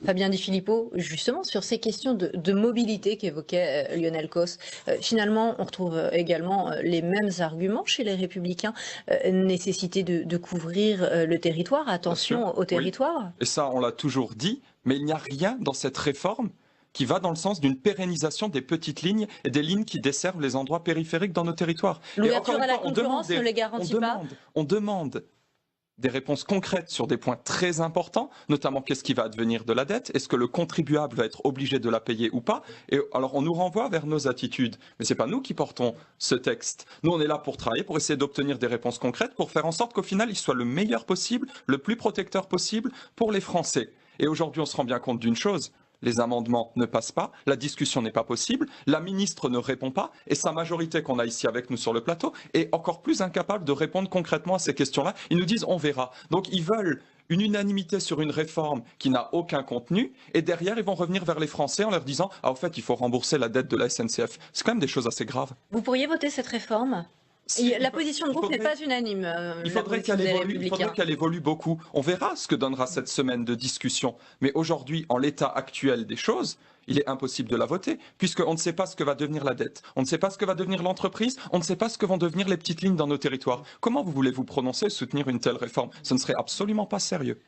Fabien Di Filippo, justement sur ces questions de mobilité qu'évoquait Lionel Causse. Finalement, on retrouve également les mêmes arguments chez les Républicains. Nécessité de couvrir le territoire, attention au territoire. Oui. Et ça, on l'a toujours dit, mais il n'y a rien dans cette réforme qui va dans le sens d'une pérennisation des petites lignes et des lignes qui desservent les endroits périphériques dans nos territoires. L'ouverture à la concurrence ne les garantit pas. On demande des réponses concrètes sur des points très importants, notamment qu'est-ce qui va advenir de la dette, est-ce que le contribuable va être obligé de la payer ou pas. Et alors on nous renvoie vers nos attitudes, mais ce n'est pas nous qui portons ce texte. Nous on est là pour travailler, pour essayer d'obtenir des réponses concrètes, pour faire en sorte qu'au final il soit le meilleur possible, le plus protecteur possible pour les Français. Et aujourd'hui on se rend bien compte d'une chose, les amendements ne passent pas, la discussion n'est pas possible, la ministre ne répond pas, et sa majorité qu'on a ici avec nous sur le plateau est encore plus incapable de répondre concrètement à ces questions-là. Ils nous disent on verra. Donc ils veulent une unanimité sur une réforme qui n'a aucun contenu, et derrière ils vont revenir vers les Français en leur disant « Ah, au fait, il faut rembourser la dette de la SNCF ». C'est quand même des choses assez graves. Vous pourriez voter cette réforme ? La position de groupe n'est pas unanime. Il faudrait qu'elle évolue beaucoup. On verra ce que donnera cette semaine de discussion. Mais aujourd'hui, en l'état actuel des choses, il est impossible de la voter, puisqu'on ne sait pas ce que va devenir la dette, on ne sait pas ce que va devenir l'entreprise, on ne sait pas ce que vont devenir les petites lignes dans nos territoires. Comment vous voulez vous prononcer et soutenir une telle réforme? Ce ne serait absolument pas sérieux.